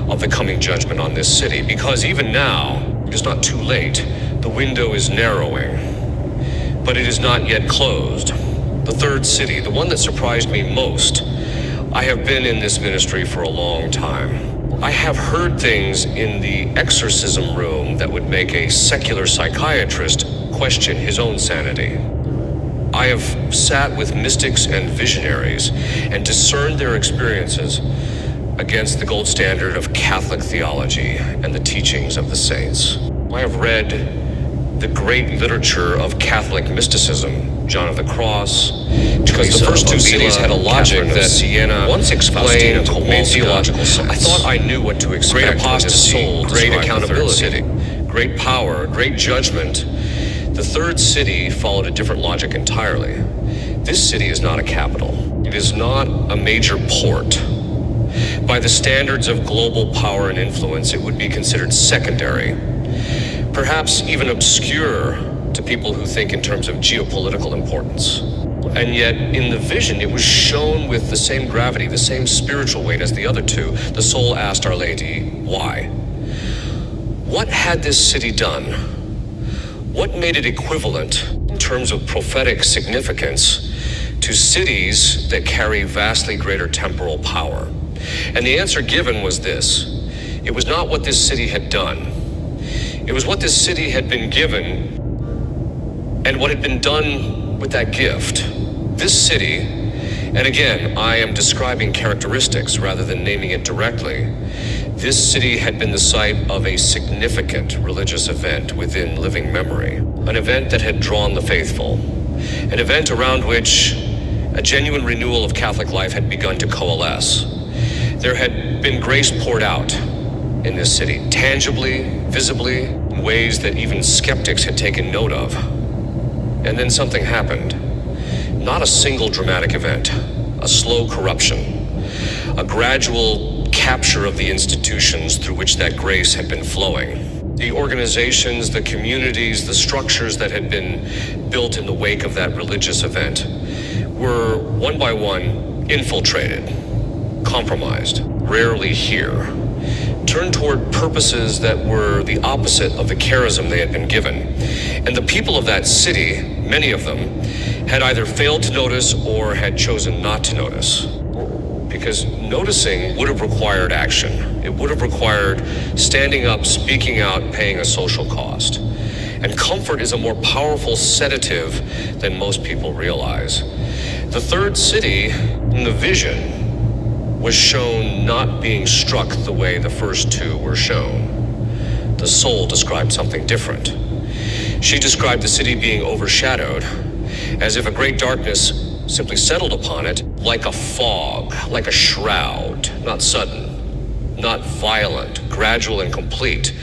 of the coming judgment on this city, because even now, it is not too late. The window is narrowing, but it is not yet closed. The third city, the one that surprised me most. I have been in this ministry for a long time. I have heard things in the exorcism room that would make a secular psychiatrist question his own sanity. I have sat with mystics and visionaries and discerned their experiences against the gold standard of Catholic theology and the teachings of the saints. I have read the great literature of Catholic mysticism, John of the Cross, because the first two cities had a logic that Siena once explained made theological sense. I thought I knew what to expect. Great apostasy, great accountability, great power, great judgment. The third city followed a different logic entirely. This city is not a capital. It is not a major port. By the standards of global power and influence, it would be considered secondary, perhaps even obscure to people who think in terms of geopolitical importance. And yet, in the vision, it was shown with the same gravity, the same spiritual weight as the other two. The soul asked Our Lady, why? What had this city done? What made it equivalent in terms of prophetic significance to cities that carry vastly greater temporal power? And the answer given was this. It was not what this city had done. It was what this city had been given and what had been done with that gift. This city, and again, I am describing characteristics rather than naming it directly, this city had been the site of a significant religious event within living memory, an event that had drawn the faithful, an event around which a genuine renewal of Catholic life had begun to coalesce. There had been grace poured out in this city, tangibly, visibly, in ways that even skeptics had taken note of. And then something happened. Not a single dramatic event, a slow corruption, a gradual capture of the institutions through which that grace had been flowing. The organizations, the communities, the structures that had been built in the wake of that religious event were one by one infiltrated, compromised, rarely here, turned toward purposes that were the opposite of the charism they had been given. And the people of that city, many of them, had either failed to notice or had chosen not to notice. Because noticing would have required action. It would have required standing up, speaking out, paying a social cost. And comfort is a more powerful sedative than most people realize. The third city in the vision was shown not being struck the way the first two were shown. The soul described something different. She described the city being overshadowed, as if a great darkness simply settled upon it like a fog, like a shroud, not sudden, not violent, gradual and complete.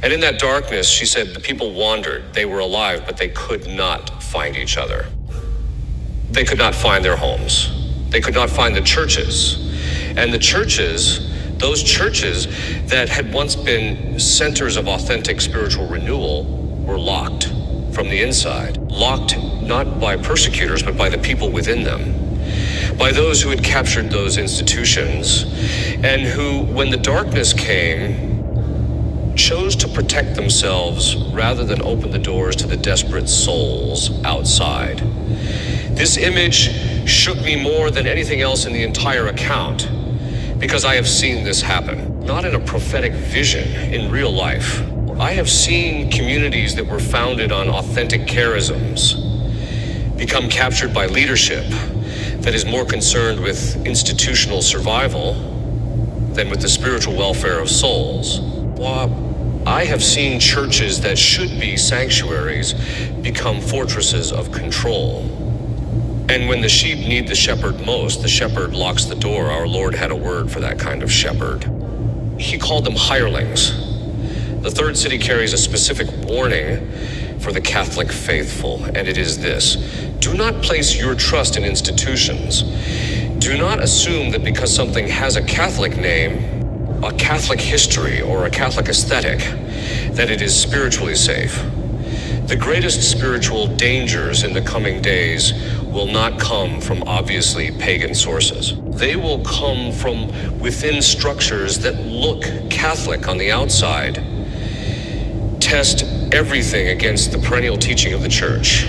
And in that darkness, she said, the people wandered. They were alive, but they could not find each other. They could not find their homes. They could not find the churches. And the churches, those churches that had once been centers of authentic spiritual renewal, were locked from the inside. Locked not by persecutors, but by the people within them. By those who had captured those institutions and who, when the darkness came, chose to protect themselves rather than open the doors to the desperate souls outside. This image shook me more than anything else in the entire account, because I have seen this happen, not in a prophetic vision, in real life. I have seen communities that were founded on authentic charisms become captured by leadership that is more concerned with institutional survival than with the spiritual welfare of souls. Well, I have seen churches that should be sanctuaries become fortresses of control. And when the sheep need the shepherd most, the shepherd locks the door. Our Lord had a word for that kind of shepherd. He called them hirelings. The third city carries a specific warning for the Catholic faithful, and it is this: do not place your trust in institutions. Do not assume that because something has a Catholic name, a Catholic history, or a Catholic aesthetic, that it is spiritually safe. The greatest spiritual dangers in the coming days will not come from obviously pagan sources. They will come from within structures that look Catholic on the outside. Test everything against the perennial teaching of the Church.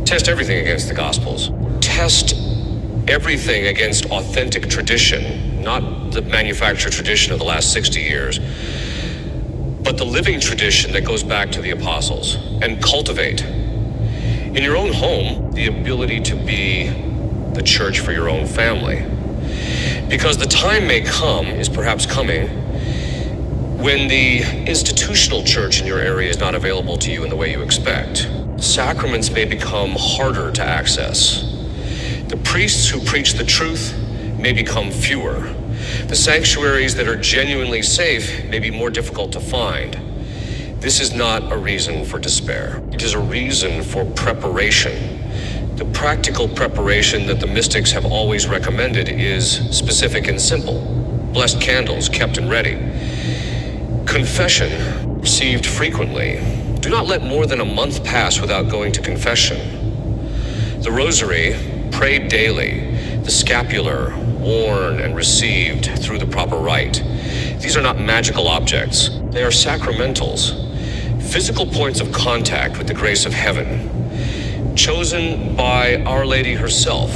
Test everything against the Gospels. Test everything against authentic tradition, not the manufactured tradition of the last 60 years, but the living tradition that goes back to the apostles, and cultivate in your own home the ability to be the church for your own family. Because the time may come, is perhaps coming, when the institutional church in your area is not available to you in the way you expect. Sacraments may become harder to access. The priests who preach the truth may become fewer. The sanctuaries that are genuinely safe may be more difficult to find. This is not a reason for despair. It is a reason for preparation. The practical preparation that the mystics have always recommended is specific and simple. Blessed candles kept and ready. Confession received frequently. Do not let more than a month pass without going to confession. The rosary, prayed daily. The scapular, worn and received through the proper rite. These are not magical objects. They are sacramentals, physical points of contact with the grace of heaven, chosen by Our Lady herself